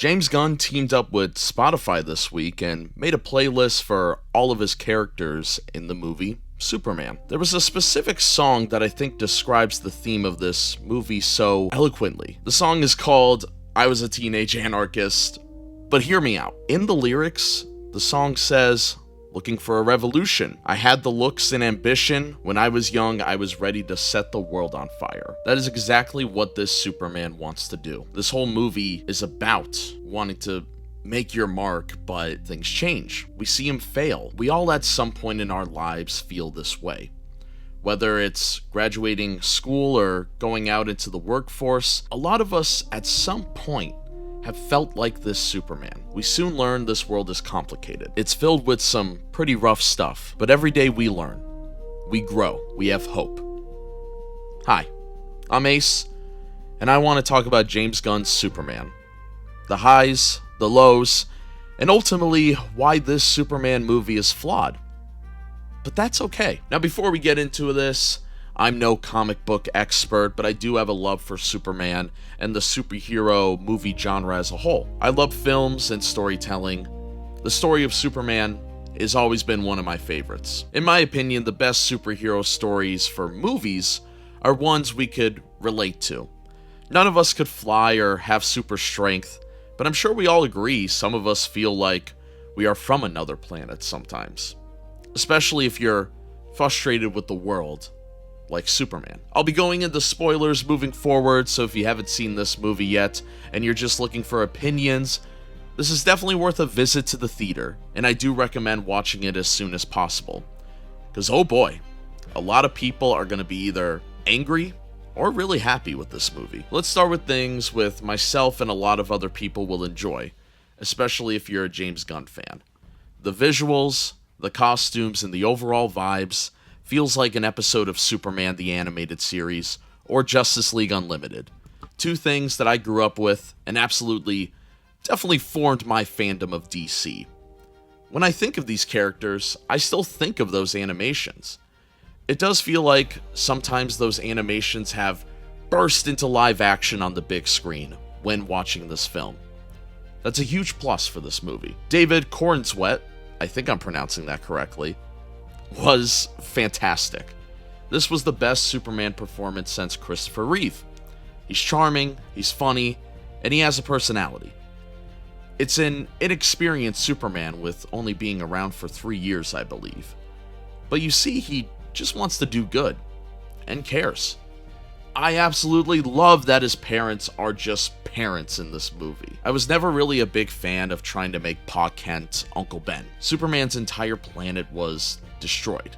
James Gunn teamed up with Spotify this week and made a playlist for all of his characters in the movie Superman. There was a specific song that I think describes the theme of this movie so eloquently. The song is called I Was a Teenage Anarchist, but hear me out. In the lyrics, the song says, looking for a revolution. I had the looks and ambition. When I was young, I was ready to set the world on fire. That is exactly what this Superman wants to do. This whole movie is about wanting to make your mark, but things change. We see him fail. We all at some point in our lives feel this way. Whether it's graduating school or going out into the workforce, a lot of us at some point have felt like this Superman. We soon learn this world is complicated. It's filled with some pretty rough stuff, but every day we learn, we grow, we have hope. Hi, I'm Ace, and I want to talk about James Gunn's Superman. The highs, the lows, and ultimately why this Superman movie is flawed. But that's okay. Now before we get into this, I'm no comic book expert, but I do have a love for Superman and the superhero movie genre as a whole. I love films and storytelling. The story of Superman has always been one of my favorites. In my opinion, the best superhero stories for movies are ones we could relate to. None of us could fly or have super strength, but I'm sure we all agree some of us feel like we are from another planet sometimes. Especially if you're frustrated with the world, like Superman. I'll be going into spoilers moving forward, so if you haven't seen this movie yet and you're just looking for opinions, this is definitely worth a visit to the theater, and I do recommend watching it as soon as possible. Because oh boy, a lot of people are going to be either angry or really happy with this movie. Let's start with things with myself and a lot of other people will enjoy, especially if you're a James Gunn fan. The visuals, the costumes, and the overall vibes feels like an episode of Superman the Animated Series or Justice League Unlimited. Two things that I grew up with and definitely formed my fandom of DC. When I think of these characters, I still think of those animations. It does feel like sometimes those animations have burst into live action on the big screen when watching this film. That's a huge plus for this movie. David Corenswet, I think I'm pronouncing that correctly, was fantastic. This was the best Superman performance since Christopher Reeve. He's charming, he's funny, and he has a personality. It's an inexperienced Superman with only being around for 3 years, I believe. But you see, he just wants to do good, and cares. I absolutely love that his parents are just parents in this movie. I was never really a big fan of trying to make Pa Kent Uncle Ben. Superman's entire planet was destroyed.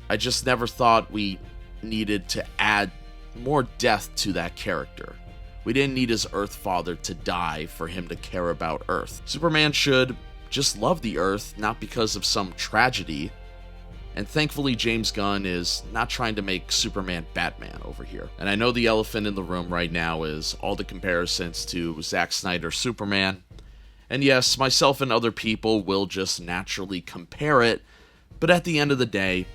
I just never thought we needed to add more death to that character. We didn't need his Earth father to die for him to care about Earth. Superman should just love the Earth, not because of some tragedy. And thankfully, James Gunn is not trying to make Superman Batman over here. And I know the elephant in the room right now is all the comparisons to Zack Snyder's Superman. And yes, myself and other people will just naturally compare it, but at the end of the day,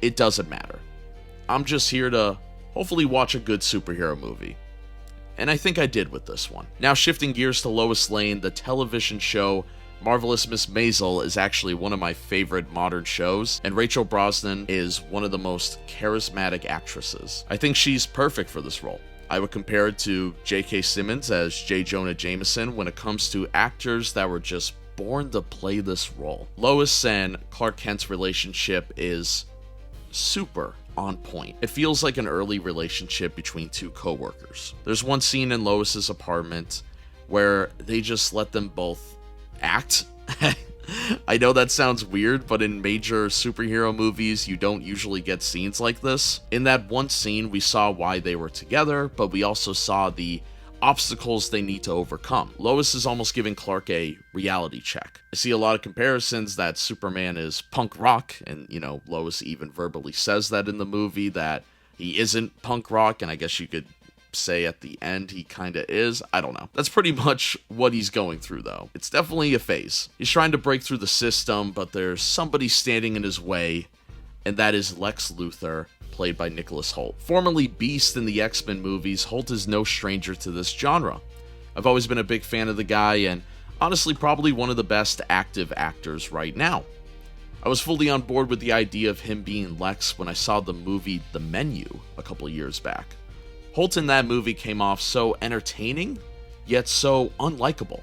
it doesn't matter. I'm just here to hopefully watch a good superhero movie. And I think I did with this one. Now shifting gears to Lois Lane, the television show Marvelous Miss Maisel is actually one of my favorite modern shows, and Rachel Brosnahan is one of the most charismatic actresses. I think she's perfect for this role. I would compare it to J.K. Simmons as J. Jonah Jameson when it comes to actors that were just born to play this role. Lois and Clark Kent's relationship is super on point. It feels like an early relationship between two co-workers. There's one scene in Lois's apartment where they just let them both act. I know that sounds weird, but in major superhero movies, you don't usually get scenes like this. In that one scene, we saw why they were together, but we also saw the obstacles they need to overcome. Lois is almost giving Clark a reality check. I see a lot of comparisons that Superman is punk rock, and, Lois even verbally says that in the movie, that he isn't punk rock, and I guess you could say at the end he kinda is. I don't know. That's pretty much what he's going through, though. It's definitely a phase. He's trying to break through the system, but there's somebody standing in his way, and that is Lex Luthor, played by Nicholas Hoult. Formerly Beast in the X-Men movies, Hoult is no stranger to this genre. I've always been a big fan of the guy, and honestly probably one of the best active actors right now. I was fully on board with the idea of him being Lex when I saw the movie The Menu a couple years back. Holt in that movie came off so entertaining, yet so unlikable.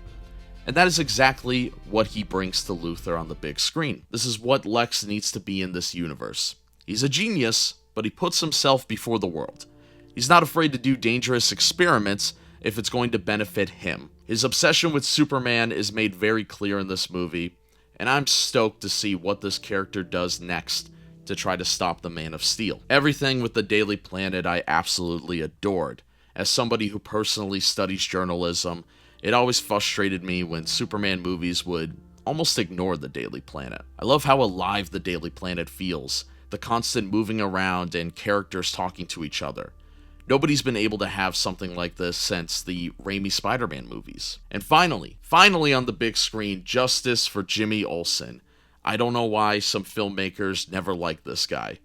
And that is exactly what he brings to Luthor on the big screen. This is what Lex needs to be in this universe. He's a genius, but he puts himself before the world. He's not afraid to do dangerous experiments if it's going to benefit him. His obsession with Superman is made very clear in this movie, and I'm stoked to see what this character does next to try to stop the Man of Steel. Everything with the Daily Planet I absolutely adored. As somebody who personally studies journalism, it always frustrated me when Superman movies would almost ignore the Daily Planet. I love how alive the Daily Planet feels, the constant moving around and characters talking to each other. Nobody's been able to have something like this since the Raimi Spider-Man movies. And finally on the big screen, justice for Jimmy Olsen. I don't know why some filmmakers never liked this guy.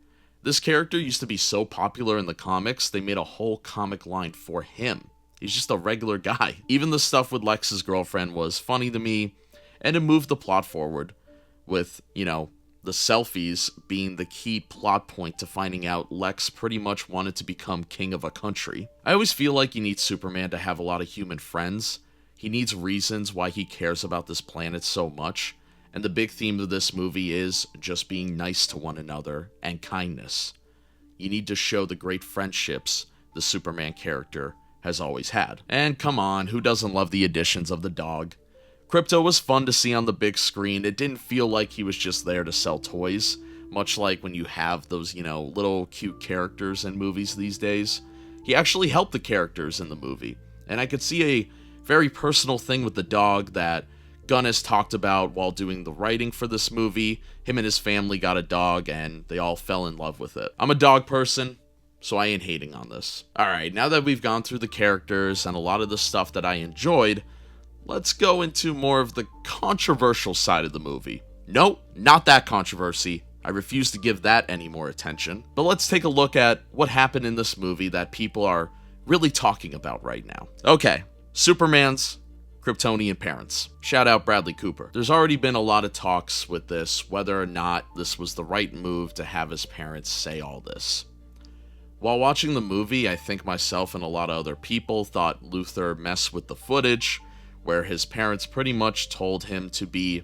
This character used to be so popular in the comics, they made a whole comic line for him. He's just a regular guy. Even the stuff with Lex's girlfriend was funny to me, and it moved the plot forward, with, the selfies being the key plot point to finding out Lex pretty much wanted to become king of a country. I always feel like you need Superman to have a lot of human friends. He needs reasons why he cares about this planet so much, and the big theme of this movie is just being nice to one another and kindness. You need to show the great friendships the Superman character has always had. And come on, who doesn't love the additions of the dog? Krypto was fun to see on the big screen. It didn't feel like he was just there to sell toys, much like when you have those, little cute characters in movies these days. He actually helped the characters in the movie, and I could see a very personal thing with the dog that Gunn has talked about while doing the writing for this movie. Him and his family got a dog, and they all fell in love with it. I'm a dog person, so I ain't hating on this. Alright, now that we've gone through the characters and a lot of the stuff that I enjoyed, let's go into more of the controversial side of the movie. Nope, not that controversy. I refuse to give that any more attention. But let's take a look at what happened in this movie that people are really talking about right now. Okay, Superman's Kryptonian parents. Shout out Bradley Cooper. There's already been a lot of talks with this, whether or not this was the right move to have his parents say all this. While watching the movie, I think myself and a lot of other people thought Luthor messed with the footage, where his parents pretty much told him to be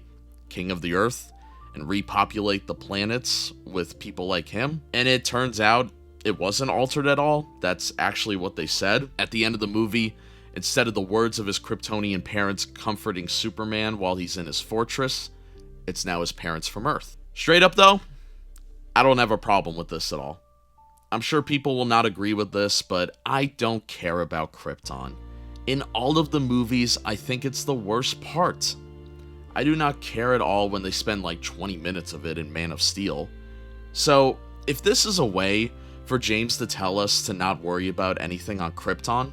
king of the earth and repopulate the planets with people like him. And it turns out it wasn't altered at all. That's actually what they said. At the end of the movie, instead of the words of his Kryptonian parents comforting Superman while he's in his fortress, it's now his parents from Earth. Straight up though, I don't have a problem with this at all. I'm sure people will not agree with this, but I don't care about Krypton. In all of the movies, I think it's the worst part. I do not care at all when they spend like 20 minutes of it in Man of Steel. So, if this is a way for James to tell us to not worry about anything on Krypton,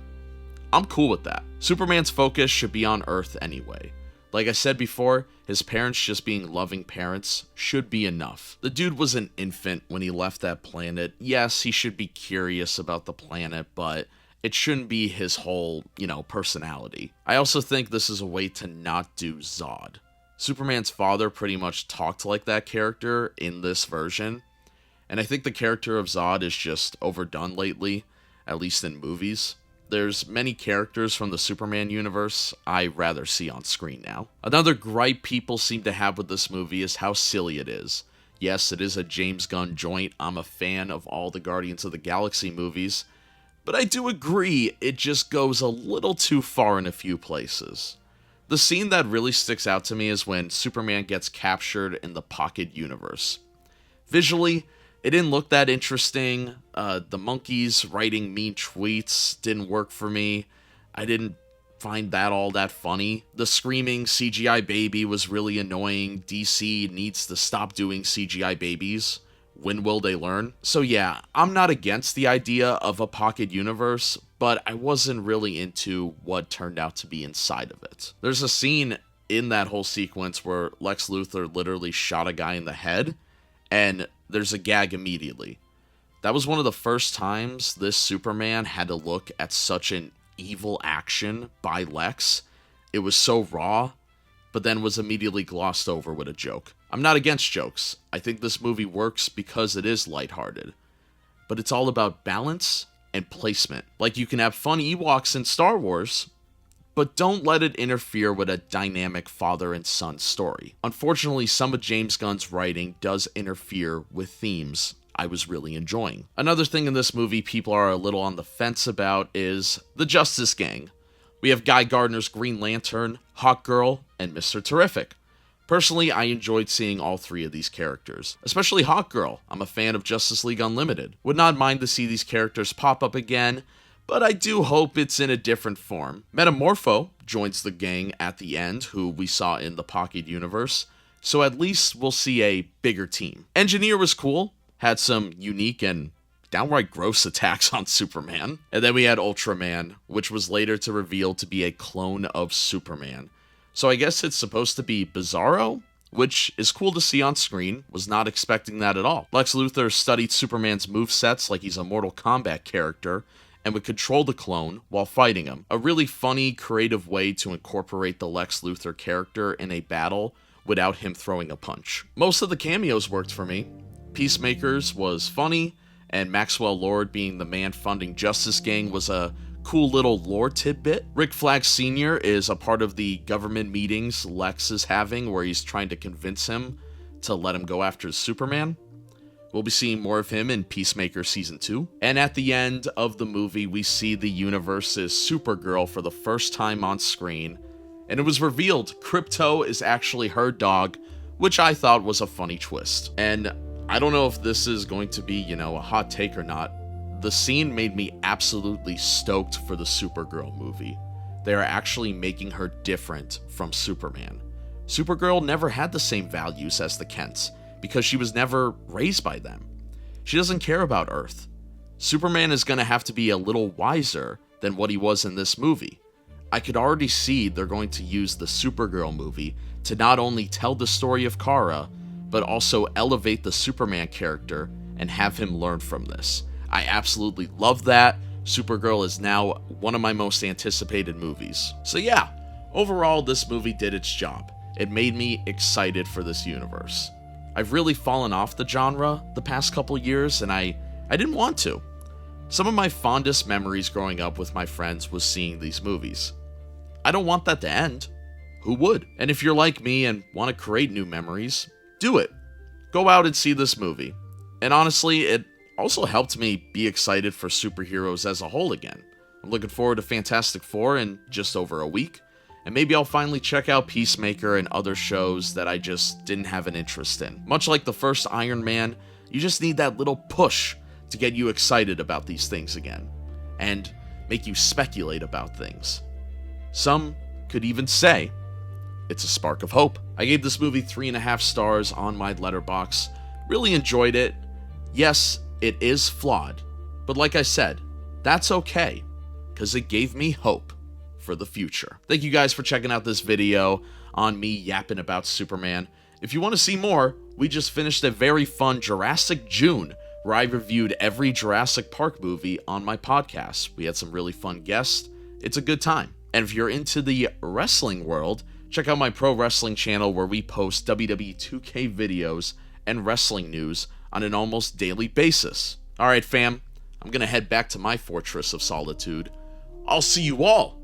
I'm cool with that. Superman's focus should be on Earth anyway. Like I said before, his parents just being loving parents should be enough. The dude was an infant when he left that planet. Yes, he should be curious about the planet, but it shouldn't be his whole, personality. I also think this is a way to not do Zod. Superman's father pretty much talked like that character in this version, and I think the character of Zod is just overdone lately, at least in movies. There's many characters from the Superman universe I'd rather see on screen now. Another gripe people seem to have with this movie is how silly it is. Yes, it is a James Gunn joint. I'm a fan of all the Guardians of the Galaxy movies, but I do agree it just goes a little too far in a few places. The scene that really sticks out to me is when Superman gets captured in the Pocket Universe. Visually, it didn't look that interesting. The monkeys writing mean tweets didn't work for me. I didn't find that all that funny. The screaming CGI baby was really annoying. DC needs to stop doing CGI babies. When will they learn? So yeah, I'm not against the idea of a pocket universe, but I wasn't really into what turned out to be inside of it. There's a scene in that whole sequence where Lex Luthor literally shot a guy in the head, and there's a gag immediately. That was one of the first times this Superman had to look at such an evil action by Lex. It was so raw, but then was immediately glossed over with a joke. I'm not against jokes. I think this movie works because it is lighthearted. But it's all about balance and placement. Like, you can have fun Ewoks in Star Wars, but don't let it interfere with a dynamic father and son story. Unfortunately, some of James Gunn's writing does interfere with themes I was really enjoying. Another thing in this movie people are a little on the fence about is the Justice Gang. We have Guy Gardner's Green Lantern, Hawkgirl, and Mr. Terrific. Personally, I enjoyed seeing all three of these characters, especially Hawkgirl. I'm a fan of Justice League Unlimited. Would not mind to see these characters pop up again, but I do hope it's in a different form. Metamorpho joins the gang at the end, who we saw in the Pocket Universe, so at least we'll see a bigger team. Engineer was cool, had some unique and downright gross attacks on Superman. And then we had Ultraman, which was later to reveal to be a clone of Superman. So I guess it's supposed to be Bizarro, which is cool to see on screen. Was not expecting that at all. Lex Luthor studied Superman's movesets like he's a Mortal Kombat character, and would control the clone while fighting him. A really funny, creative way to incorporate the Lex Luthor character in a battle without him throwing a punch. Most of the cameos worked for me. Peacemaker's was funny, and Maxwell Lord being the man funding Justice Gang was a cool little lore tidbit. Rick Flag Sr. is a part of the government meetings Lex is having where he's trying to convince him to let him go after Superman. We'll be seeing more of him in Peacemaker Season 2. And at the end of the movie, we see the universe's Supergirl for the first time on screen. And it was revealed Krypto is actually her dog, which I thought was a funny twist. And I don't know if this is going to be, a hot take or not. The scene made me absolutely stoked for the Supergirl movie. They are actually making her different from Superman. Supergirl never had the same values as the Kents, because she was never raised by them. She doesn't care about Earth. Superman is going to have to be a little wiser than what he was in this movie. I could already see they're going to use the Supergirl movie to not only tell the story of Kara, but also elevate the Superman character and have him learn from this. I absolutely love that. Supergirl is now one of my most anticipated movies. So yeah, overall this movie did its job. It made me excited for this universe. I've really fallen off the genre the past couple years, and I didn't want to. Some of my fondest memories growing up with my friends was seeing these movies. I don't want that to end. Who would? And if you're like me and want to create new memories, do it. Go out and see this movie. And honestly, it also helped me be excited for superheroes as a whole again. I'm looking forward to Fantastic Four in just over a week, and maybe I'll finally check out Peacemaker and other shows that I just didn't have an interest in. Much like the first Iron Man, you just need that little push to get you excited about these things again, and make you speculate about things. Some could even say it's a spark of hope. I gave this movie 3.5 stars on my Letterboxd. Really enjoyed it. Yes, it is flawed, but like I said, that's okay, because it gave me hope for the future. Thank you guys for checking out this video on me yapping about Superman. If you want to see more, we just finished a very fun Jurassic June, where I reviewed every Jurassic Park movie on my podcast. We had some really fun guests. It's a good time. And if you're into the wrestling world, check out my pro wrestling channel where we post WWE 2K videos and wrestling news on an almost daily basis. Alright fam, I'm gonna head back to my fortress of solitude. I'll see you all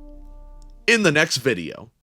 in the next video.